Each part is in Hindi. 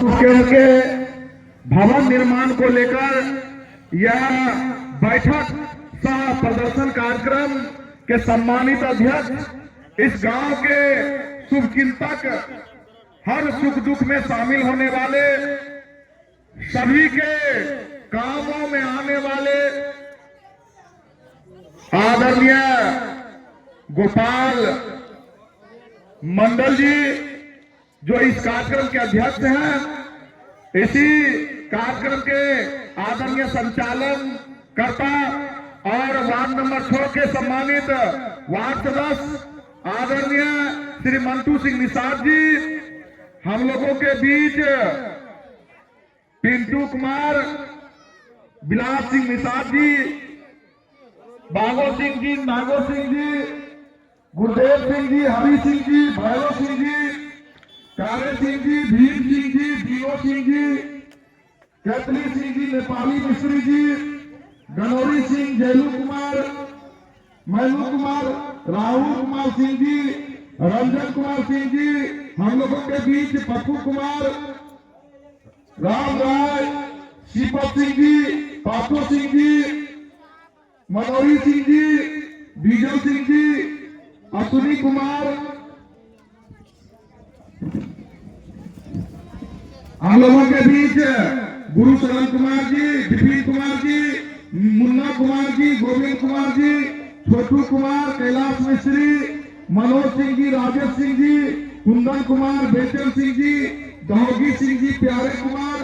के भवन निर्माण को लेकर यह बैठक सह प्रदर्शन कार्यक्रम के सम्मानित अध्यक्ष इस गांव के शुभचिंतक, हर सुख दुख में शामिल होने वाले, सभी के कामों में आने वाले आदरणीय गोपाल मंडल जी जो इस कार्यक्रम के अध्यक्ष हैं, इसी कार्यक्रम के आदरणीय संचालन करता और वार्ड नंबर 6 के सम्मानित वार्ड सदस्य आदरणीय श्री मंटू सिंह निषाद जी, हम लोगों के बीच पिंटू कुमार, बिलास सिंह निषाद जी, बागो सिंह जी, नागो सिंह जी, गुरदेव सिंह जी, हरि सिंह जी, भैरव सिंह जी, कारे सिंह जी, भीम सिंह जी, दीनो सिंह जी, कैथली सिंह जी, नेपाली मिश्री जी, गनौरी सिंह, जैलू कुमार, मैनू कुमार, राहुल कुमार सिंह जी, रंजन कुमार सिंह जी, हम लोगों के बीच पप्पू कुमार, राम राय, शिवपत सिंह जी, पापू सिंह जी, मनोरी सिंह जी, विजय सिंह जी, अश्विनी कुमार, हम लोगों के बीच गुरु शरण कुमार जी, विपिन कुमार जी, मुन्ना कुमार जी, गोविंद कुमार जी, छोटू कुमार, कैलाश मिश्री, मनोज सिंह जी, राजेश सिंह जी, कुंदन कुमार, बेचन सिंह जी, दहोगी सिंह जी, प्यारे कुमार,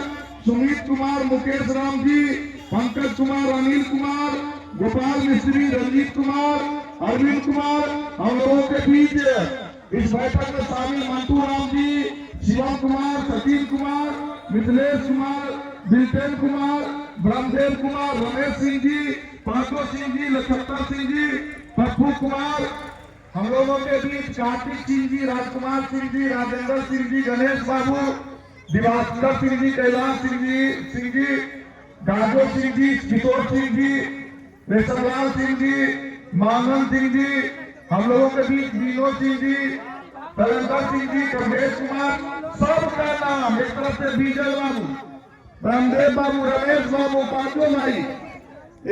सुमित कुमार, मुकेश राम जी, पंकज कुमार, अनिल कुमार, गोपाल मिश्री, रंजीत कुमार, अरविंद कुमार, हम लोगों के बीच इस बैठक में शामिल मंटू राम जी, शिवम कुमार, सचिन कुमार, मिथिलेश कुमार, बिल्टेन कुमार, ब्रह्मदेव कुमार, रमेश सिंह जी, पांचो सिंह जी, लखत्तर सिंह जी, पप्पू कुमार, हम लोगों के बीच कार्तिक सिंह जी, राजकुमार सिंह जी, राजेंद्र सिंह जी, गणेश बाबू, दिवाकर सिंह जी, कैलाश सिंह जी, गाजो सिंह जी, किशोर सिंह जी, रेशमलाल सिंह जी, मानन सिंह जी, हम लोगों के बीच विनोद सिंह जी, तलंदर सिंह जी, कमलेश कुमार, सबका नाम एक तरफ से विजय बाबू, ब्रह्मदेव बाबू, रमेश बाबू, पांचों भाई,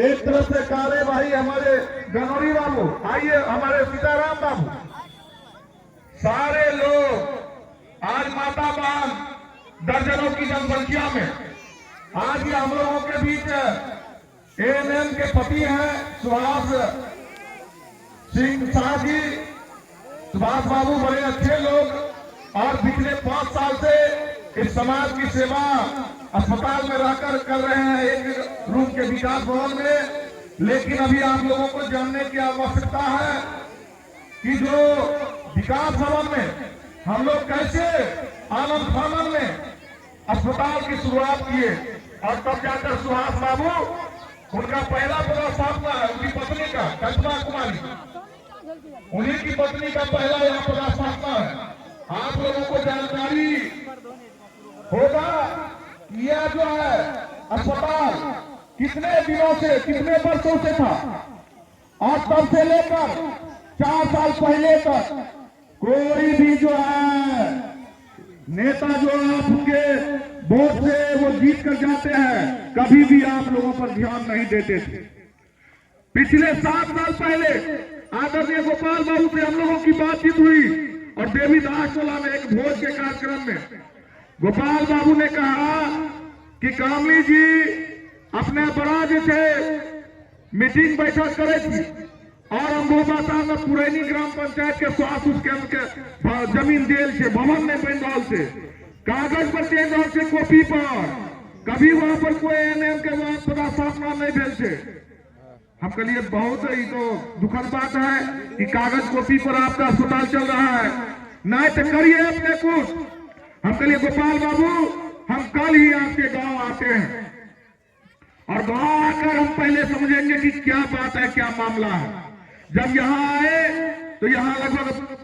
एक तरफ से काले भाई हमारे गनौरी बाबू, आइए हमारे सीताराम बाबू, सारे लोग आज माता बान दर्जनों की जनसंख्या में आज ये हम लोगों के बीच एएनएम के पति हैं सुभाष सिंह शाह जी, सुभाष बाबू बड़े अच्छे लोग और पिछले 5 साल से इस समाज की सेवा अस्पताल में रहकर कर रहे हैं, एक रूम के विकास भवन में। लेकिन अभी आप लोगों को जानने की आवश्यकता है कि जो विकास भवन में हम लोग कैसे आनंद फानंद में अस्पताल की शुरुआत किए और तब जाकर सुभाष बाबू उनका पहला पदस्थापना है, उनकी पत्नी का कल्पना कुमारी, उन्हीं की पत्नी का पहला यहाँ पदस्थापना है। आप लोगों को जानकारी होगा यह जो है अस्पताल कितने दिनों से, कितने वर्षों से था और तब से लेकर 4 साल पहले तक कोई भी जो है नेता जो आपके वोट से वो जीत कर जाते हैं, कभी भी आप लोगों पर ध्यान नहीं देते थे। पिछले 7 साल पहले आदरणीय गोपाल बाबू से हम लोगों की बातचीत हुई और देवी दास टोला में एक भोज के कार्यक्रम में गोपाल बाबू ने कहा कि कामली जी अपने बड़ा जैसे मीटिंग बैठक करे थी और अम्बोबासा में पुरैनी ग्राम पंचायत के स्वास्थ्य केंद्र के जमीन देल से भवन में बन रहा से कागज पर चेंज रहा से कॉपी पर, कभी वहां पर कोई एएनएम के वहां पदस्थापना नहीं भेल से। हम कहिए बहुत ही तो दुखद बात है कि कागज कॉपी पर आपका अस्पताल चल रहा है, नहीं तो करिए अपने कुछ। हम कहिए गोपाल बाबू हम कल ही आपके गांव आते हैं और गांव आकर हम पहले समझेंगे कि क्या बात है, क्या मामला है। जब यहाँ आए तो यहाँ लगभग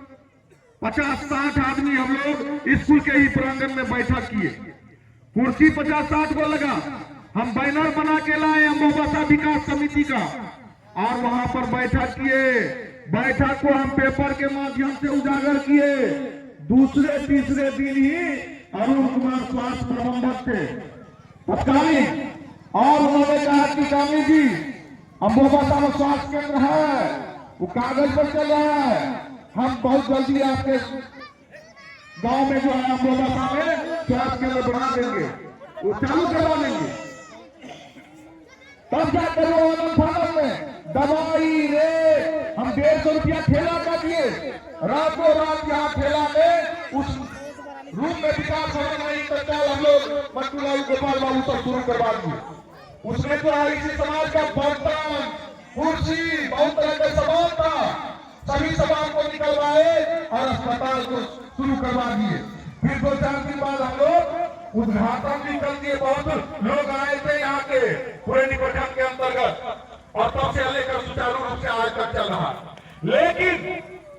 50-60 आदमी हम लोग स्कूल के ही प्रांगण में बैठक किए, कुर्सी 50-60 को लगा, हम बैनर बना के लाए अम्बोबासा विकास समिति का और वहां पर बैठक किए। बैठक को हम पेपर के माध्यम से उजागर किए। दूसरे तीसरे दिन ही अरुण कुमार स्वास्थ्य प्रबंधक थे तत्कालीन, और उन्होंने कहा कि स्वामी जी अम्बोबासा में स्वास्थ्य केंद्र है, वो कागज पर चल रहा है, हम बहुत जल्दी आपके गांव में जो है अम्बोबासा में स्वास्थ्य केंद्र बना देंगे, वो चालू करवा देंगे। तब जाकर वो आनंद फानंद में दवाई रे हम 150 रुपया ठेला का दिए, रातों रात यहाँ ठेला में उस रूम में विकास होने नहीं करता, हम लोग मट्टू लाल गोपाल बाबू तक शुरू करवा दिए। उसमें जो है इसी समाज का बर्तन कुर्सी बहुत तरह का सामान था, सभी सामान को निकलवाए और अस्पताल को शुरू करवा दिए। फिर 2-4 दिन बाद हम लोग उद्घाटन भी कर दिए, बहुत लोग आए थे यहाँ के पुरानी प्रखंड के अंतर्गत, और तब से लेकर सुचारू रूप से आज तक चल रहा। लेकिन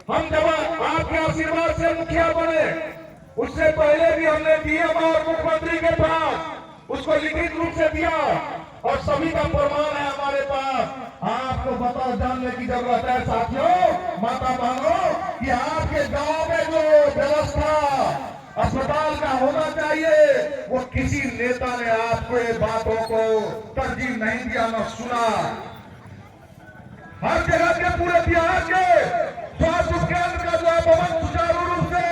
हम जब आपके आशीर्वाद से मुखिया बने, उससे पहले भी हमने डीएम और मुख्यमंत्री के पास उसको लिखित रूप से दिया, और सभी का प्रमाण है हमारे पास। आपको बता जानने की जरूरत है साथियों, माता बहनों, कि आपके गांव में जो व्यवस्था अस्पताल का होना चाहिए, वो किसी नेता ने आपको ये बातों को तरजीह नहीं दिया, न सुना। हर जगह के पूरे बिहार के स्वास्थ्य केंद्र का जो है भवन सुचारू रूप से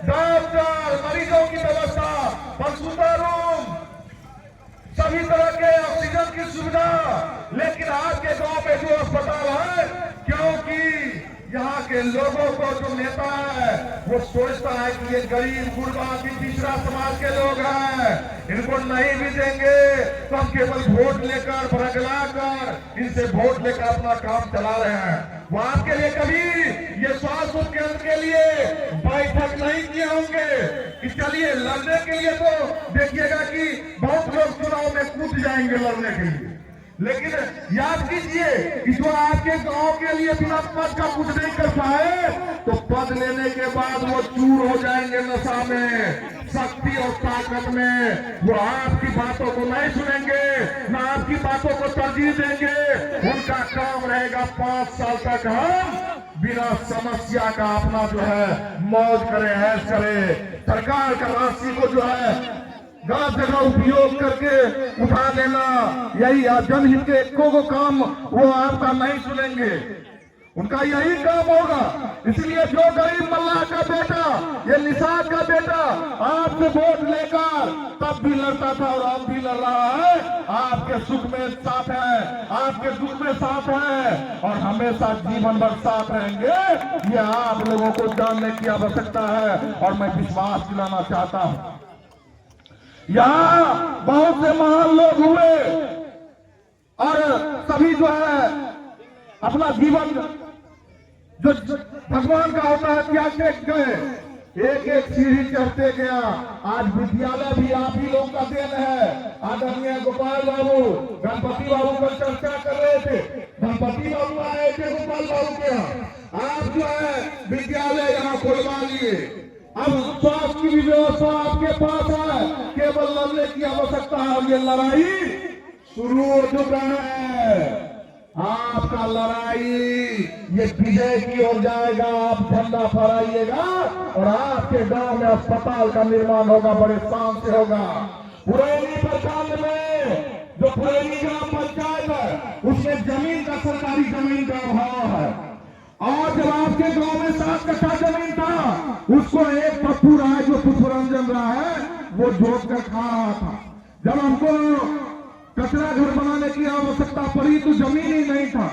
डॉक्टर, मरीजों की व्यवस्था, कंप्यूटर रूम, सभी तरह के ऑक्सीजन की सुविधा। लेकिन आपके गांव में जो अस्पताल है, क्योंकि यहाँ के लोगों को जो नेता है वो सोचता है कि ये गरीब गुरबा पिछड़ा समाज के लोग हैं, इनको नहीं भी देंगे तो हम केवल वोट लेकर भड़कला कर इनसे वोट लेकर अपना काम चला रहे हैं। वो आपके लिए कभी ये स्वास्थ्य केंद्र के लिए बैठक नहीं किए होंगे कि चलिए लड़ने के लिए, तो देखिएगा कि बहुत लोग चुनाव में कूद जाएंगे लड़ने के लिए। लेकिन याद कीजिए कि जो आपके गांव के लिए बिना पद का कुछ नहीं कर पाए, तो पद लेने के बाद वो चूर हो जाएंगे नशा में, शक्ति और ताकत में। वो आपकी बातों को नहीं सुनेंगे, न आपकी बातों को तरजीह देंगे। उनका काम रहेगा 5 साल तक हम बिना समस्या का अपना जो है मौज करें, ऐश करें। सरकार का राशि को जो है गलत जगह उपयोग करके उठा लेना, यही जनहित के को काम वो आपका नहीं सुनेंगे, उनका यही काम होगा। इसलिए जो गरीब मल्लाह का बेटा, ये निषाद का बेटा आपसे वोट लेकर तब भी लड़ता था और अब भी लड़ रहा है, आपके सुख में साथ है, आपके दुख में साथ है, और हमेशा जीवन भर साथ रहेंगे। ये आप लोगों को जानने की आवश्यकता है, और मैं विश्वास दिलाना चाहता हूं। यहाँ बहुत से महान लोग हुए और सभी जो है अपना जीवन जो भगवान का होता है त्यागते गए, एक एक सीढ़ी चढ़ते गया। आज विद्यालय भी आप ही लोग का देन है। आदरणीय गोपाल बाबू, गणपति बाबू पर चर्चा कर रहे थे, गणपति बाबू आए थे गोपाल बाबू के यहाँ, आप जो है विद्यालय यहाँ खोलवा लिए। अब स्वास्थ्य की भी व्यवस्था आपके पास है, केवल लड़ने की आवश्यकता है। ये लड़ाई शुरू हो चुका है, आपका लड़ाई ये विजय की हो जाएगा। आप झंडा फहराइएगा और आपके गांव में अस्पताल का निर्माण होगा, बड़े शान से होगा। पुरैनी प्रखंड में जो पुरैनी ग्राम पंचायत है, उसमें जमीन का, सरकारी जमीन का अभाव है, और जब आपके गांव में 7 कट्ठा जमीन था, उसको एक पप्पू राय जो पुष्परंजन राय है वो जोत कर खा रहा था। जब हमको कचरा घर बनाने की आवश्यकता पड़ी तो जमीन ही नहीं था,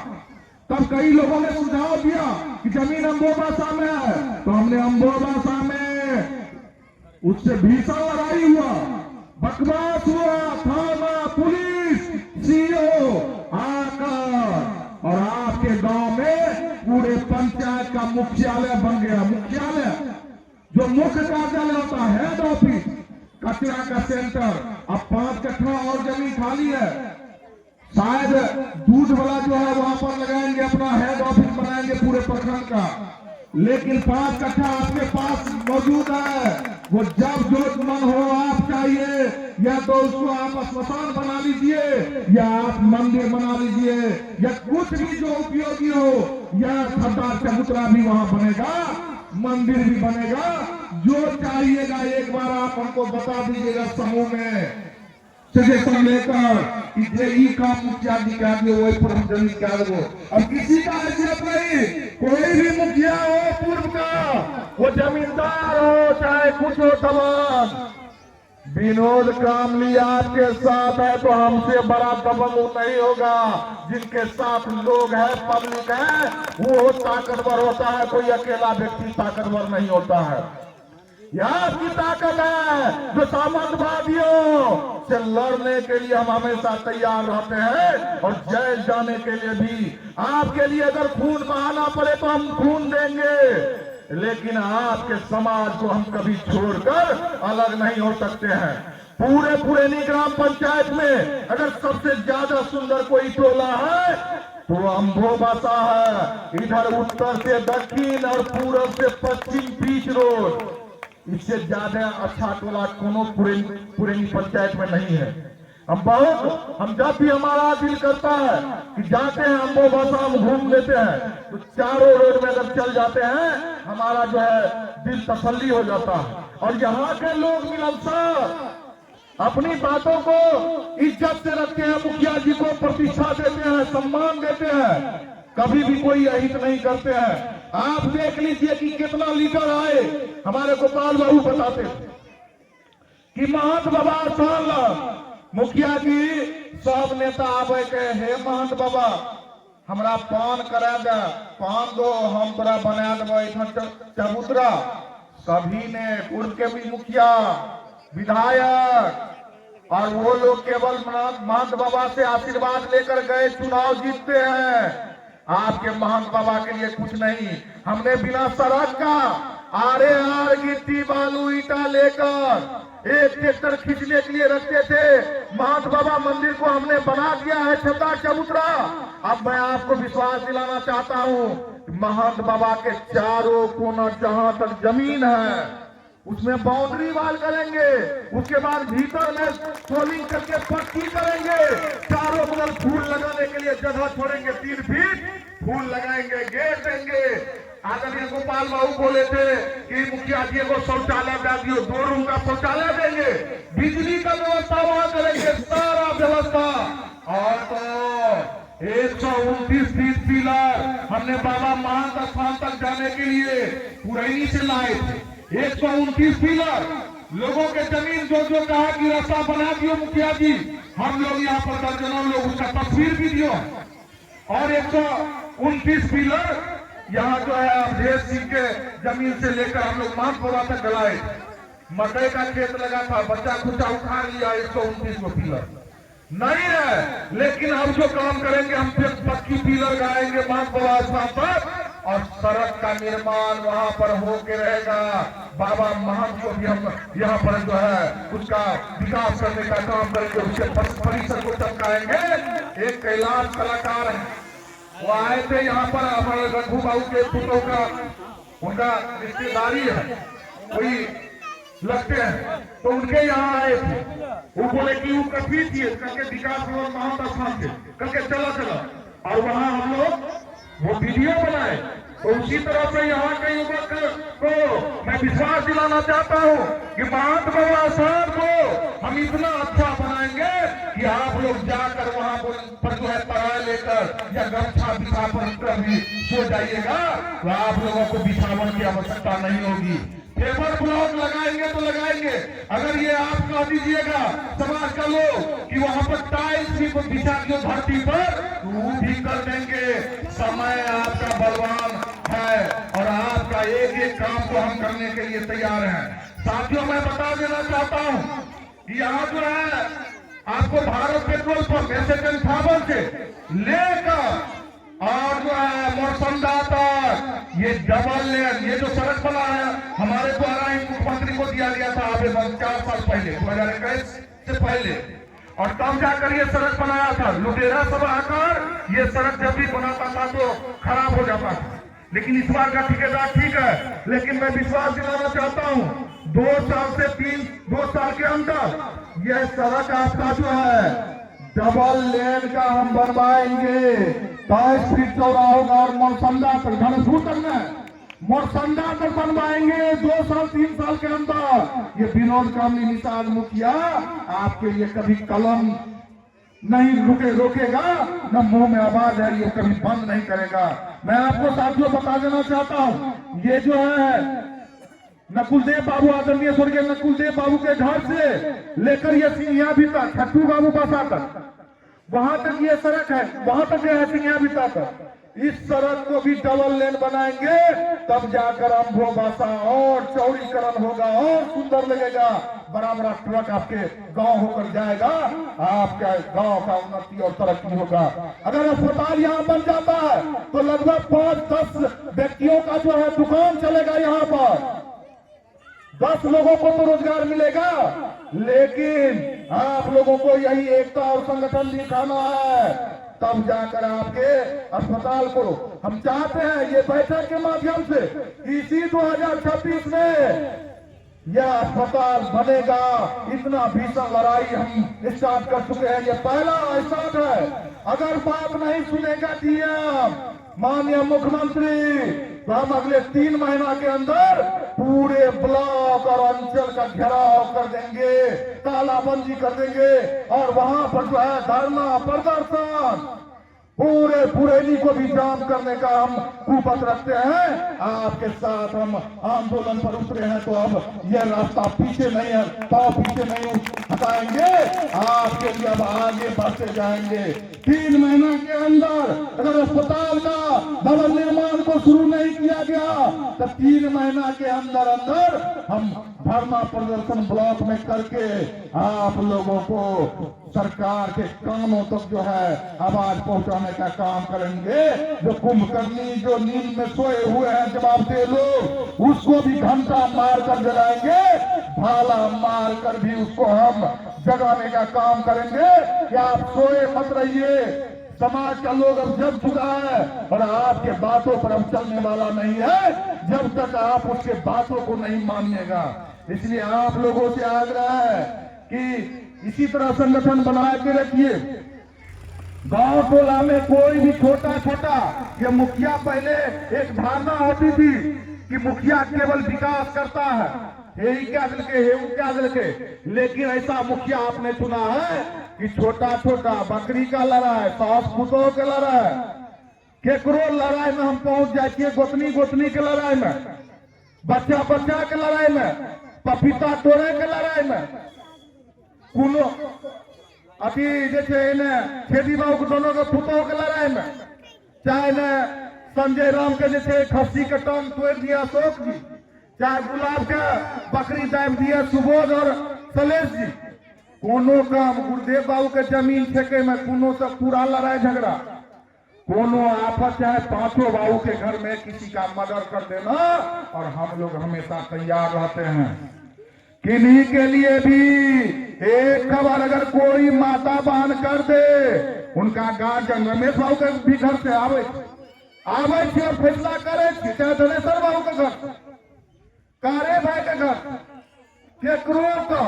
तब कई लोगों ने सुझाव दिया कि जमीन अम्बोबासा में है, तो हमने अम्बोबासा में उससे भीषण लड़ाई हुआ, बकवास हुआ, थाना, पुलिस, सीओ आकर और आपके गांव में पूरे पंचायत का मुख्यालय बन गया। मुख्यालय जो मुख्य कार्यालय होता है, हेड ऑफिस, कचरा का सेंटर। अब 5 कट्ठा और जमीन खाली है, शायद दूध वाला जो है वहां पर लगाएंगे, अपना हेड ऑफिस बनाएंगे पूरे प्रखंड का। लेकिन 5 कट्ठा आपके पास मौजूद है, वो जब जो मन हो आप चाहिए, या तो उसको आप स्मशान बना लीजिए, या आप मंदिर बना लीजिए, या कुछ भी जो उपयोगी हो, या खड्डा चबूतरा भी वहां बनेगा। मंदिर भी बनेगा। जो चाहिएगा एक बार आप हमको बता दीजिएगा समूह में सजेशन लेकर कि जे ई काम मुखिया जी कह दिए वही पर हम जमीन कह देवो। अब किसी का हैसियत नहीं, कोई भी मुखिया हो पूर्व का, वो जमींदार हो चाहे कुछ हो, तमाम विनोद कामली आपके साथ है तो हमसे बड़ा दबंग नहीं होगा। जिनके साथ लोग हैं, पब्लिक है, वो ताकतवर होता है, कोई अकेला व्यक्ति ताकतवर नहीं होता है। यह आपकी ताकत है जो सामंतवादियों से लड़ने के लिए हम हमेशा तैयार रहते हैं और जेल जाने के लिए भी। आपके लिए अगर खून बहाना पड़े तो हम खून देंगे, लेकिन आपके समाज को हम कभी छोड़कर अलग नहीं हो सकते हैं। पूरे पुरैनी ग्राम पंचायत में अगर सबसे ज्यादा सुंदर कोई टोला है तो अम्बोबासा है। इधर उत्तर से दक्षिण और पूरब से पश्चिम बीच रोड, इससे ज्यादा अच्छा टोला कोनो पुरैनी पंचायत में नहीं है। हम जब भी हमारा दिल करता है कि जाते हैं अम्बोबासा, हम घूम लेते हैं तो चारों रोड में अगर चल जाते हैं हमारा जो है दिल तसल्ली हो जाता है। और यहाँ के लोग मिलनसार अपनी बातों को इज्जत से रखते हैं, मुखिया जी को प्रतिष्ठा देते हैं, सम्मान देते हैं, कभी भी कोई अहित नहीं करते हैं। आप देख लीजिए कि कितना लीडर आए, हमारे गोपाल बाबू बताते कि महंत बाबा साल मुखिया जी सब नेता आवे के, हे महंत बाबा हमरा पान करा दे, पान दो हम तोरा बना देव चबूतरा। सभी ने पूर्व के भी मुखिया, विधायक और वो लोग केवल महंत बाबा से आशीर्वाद लेकर गए, चुनाव जीतते हैं। आपके महंत बाबा के लिए कुछ नहीं। हमने बिना सड़क का आरे आर गिट्टी बालू ईटा लेकर एक ट्रैक्टर खींचने के लिए रखते थे। महंत बाबा मंदिर को हमने बना दिया है छता चबूतरा। अब मैं आपको विश्वास दिलाना चाहता हूँ, महंत बाबा के चारों कोना जहां तक जमीन है उसमें बाउंड्री वाल करेंगे, उसके बाद भीतर में सोलिंग करके पक्की करेंगे, चारों बगल फूल लगाने के लिए जगह छोड़ेंगे, 3 फीट फूल लगाएंगे, गेट देंगे। आदरणीय गोपाल बाबू बोले थे कि मुखिया जी को शौचालय दे दियो, 2 रूम का शौचालय देंगे, बिजली का व्यवस्था वहां करेंगे, सारा व्यवस्था। और तो 129 फीट पिलर हमने बाबा महंत स्थान तक जाने के लिए पुरैनी से लाए थे। 129 पिलर, लोगों के जमीन जो कहा कि रास्ता बना दियो मुखिया जी, हम लोग यहाँ पर दर्जनों लोग उसका तस्वीर भी दियो। और 129 पिलर यहाँ जो है अवधेश सिंह के जमीन से लेकर हम लोग मानपुरा तक गलाए। मकई का खेत लगा था, बच्चा खुचा उखाड़ लिया, 129 को पिलर नहीं है। लेकिन हम जो काम करेंगे, हम फिर पक्की पिलर गाएंगे मानपुरा स्थान पर, और सड़क का निर्माण वहां पर होके रहेगा। बाबा महंत को भी हम यहाँ पर जो है उसका विकास करने का काम करेंगे, उसके परिसर को चमकाएंगे। एक कैलाश कलाकार है, वो आए थे यहाँ पर, हमारे रघु बाबू के पुत्रों का उनका रिश्तेदारी है, कोई लगते हैं, तो उनके यहाँ आए थे। वो बोले कि वो कभी थी करके विकास भवन महंत स्थान से करके चला और वहां हम लोग वो वीडियो बनाए। तो उसी तरह से यहाँ के युवक को मैं विश्वास दिलाना चाहता हूँ कि महंत बाबा साहब को हम इतना अच्छा बनाएंगे कि आप लोग जाकर वहां पर जो है पढ़ाई लेकर या गमछा बिछा पर भी सो जाइएगा, तो आप लोगों को बिछावन की आवश्यकता नहीं होगी। पेपर ब्लॉक लगाएंगे तो लगाएंगे, अगर ये आप कह दीजिएगा समाज का लोग कि वहां पर टाइल्स भी बिछा दियो धरती पर, तो वो भी कर देंगे। समय आपका बलवान है और आपका एक एक काम को हम करने के लिए तैयार हैं। साथियों, मैं बता देना चाहता हूं कि यहाँ जो है आपको भारत पेट्रोल पंप SS58 से लेकर और जो है मोरसंडा तक ये डबल लेन, ये जो सड़क बना है हमारे द्वारा ही मुख्यमंत्री को दिया गया था आवेदन 4 साल पहले, 2021 से पहले, और तब जाकर ये सड़क बनाया था। लुटेरा सब आकर ये सड़क जब भी बनाता था तो खराब हो जाता था, लेकिन इस बार का ठेकेदार ठीक है। लेकिन मैं विश्वास दिलाना चाहता हूँ 2 साल से 2 साल के अंदर यह सड़क आपका जो है डबल लेन का हम बनवाएंगे। 22 फीट चौड़ा होगा और मोरसंडा तक धनसूर तक में मोरसंडा तक बनवाएंगे 2 साल 3 साल के अंदर। ये विनोद कामनी निषाद मुखिया आपके लिए कभी कलम नहीं रोकेगा, न मुंह में आवाज है ये कभी बंद नहीं करेगा। मैं आपको साथियों बता देना चाहता हूं, ये जो है नकुलदेव बाबू, आदरणीय स्वर्गीय नकुलदेव बाबू के घर से लेकर ये सिंहिया भी तक, छट्टू बाबू बसा तक, वहां तक ये सड़क है, वहां तक है सिंहिया भी तक। इस सड़क को भी डबल लेन बनाएंगे, तब जाकर अम्भोबासा और चौड़ीकरण होगा और सुंदर लगेगा। बड़ा बड़ा ट्रक आपके गांव होकर जाएगा, आपका गांव का उन्नति और तरक्की होगा। अगर अस्पताल यहाँ बन जाता है तो लगभग 5-10 व्यक्तियों का जो है दुकान चलेगा यहाँ पर, 10 लोगों को तो रोजगार मिलेगा। लेकिन आप लोगों को यही एकता और संगठन दिखाना है, तब जाकर आपके अस्पताल को हम चाहते हैं ये बैठक के माध्यम से इसी 2026 में यह अस्पताल बनेगा। इतना भीषण लड़ाई हम स्टार्ट कर चुके हैं, ये पहला स्टार्ट है। अगर बात नहीं सुनेगा डीएम माननीय मुख्यमंत्री तो हम अगले 3 महीना के अंदर पूरे ब्लॉक और अंचल का घेराव कर देंगे, तालाबंदी कर देंगे और वहां पर जो है धरना प्रदर्शन, पूरे बुरेली को भी जाम करने का हम कुपथ रखते हैं। आपके साथ हम आंदोलन पर उतरे हैं, तो अब यह रास्ता पीछे नहीं है, पाँव पीछे नहीं हटाएंगे, आपके लिए अब आगे बढ़ते जाएंगे। 3 महीना के अंदर अगर अस्पताल का भवन निर्माण को शुरू नहीं किया गया तो 3 महीना के अंदर अंदर हम धरना प्रदर्शन ब्लॉक में करके आप लोगों को सरकार के कानों तक जो है आवाज पहुंचाने का काम करेंगे। जो कुंभकर्णी जो नींद में सोए हुए हैं जवाब दे लो, उसको भी घंटा मार कर जगाएंगे, भाला मार कर भी उसको हम जगाने का काम करेंगे कि आप सोए मत रहिए। समाज का लोग अब जग चुका है और आपके बातों पर अब चलने वाला नहीं है जब तक आप उसके बातों को नहीं मानिएगा। इसलिए आप लोगों से आग्रह है कि इसी तरह संगठन बना के रखिए। गांव टोला में कोई भी छोटा छोटा, ये मुखिया पहले एक धारणा होती थी कि मुखिया केवल विकास करता है, यही क्या दिल के है वो क्या दिल के, लेकिन ऐसा मुखिया आपने सुना है कि छोटा छोटा बकरी का लड़ाई, सास पुतों के लड़ाई, केकरो लड़ाई में हम पहुंच जाइए, गोतनी गोतनी के लड़ाई में, बच्चा बच्चा के लड़ाई में, पपीता तोड़े के लड़ाई में, कोनो अभी जैसे छेदी बाबू दोनों के पुतों के लड़ाई में, चाहे न संजय राम के जैसे खस्सी के टंग तोड़ दिया अशोक जी, चाहे गुलाब के बकरी दाब दिया सुबोध और सलेश जी, कोनो काम गुरुदेव बाबू के जमीन फेंके में कोनो से पूरा लड़ाई झगड़ा, कोनो आफत चाहे 5 बाबू के घर में किसी का मर्डर कर देना, और हम लोग हमेशा तैयार रहते हैं किन्हीं के लिए भी एक खबर अगर कोई माता बहन कर दे, उनका गार्जियन रमेश बाबू के भी घर से आवे और फैसला करे, चाहे धनेश्वर बाबू के घर, कारे भाई के घर, केकरो का,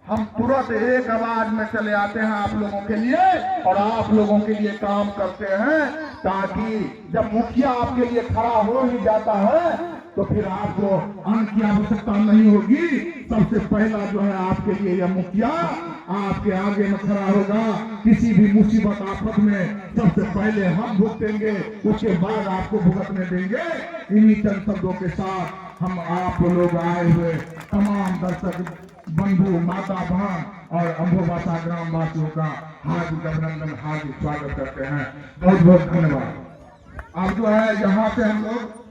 हम तुरंत एक आवाज में चले आते हैं आप लोगों के लिए और आप लोगों के लिए काम करते हैं, ताकि जब मुखिया आपके लिए खड़ा हो ही जाता है तो फिर आपको अन्न की आवश्यकता नहीं होगी। सबसे पहला जो है आपके लिए यह मुखिया आपके आगे में खड़ा होगा। किसी भी मुसीबत आफत में सबसे पहले हम भुगतेंगे, उसके बाद आपको भुगतने देंगे। इन्हीं चंद शब्दों के साथ हम आप लोग आए हुए तमाम दर्शक बंधु, माता बहन और अम्भोबासा ग्राम वासियों का हार्दिक अभिनंदन, हार्दिक स्वागत करते हैं। बहुत बहुत धन्यवाद। अब जो है यहाँ से हम लोग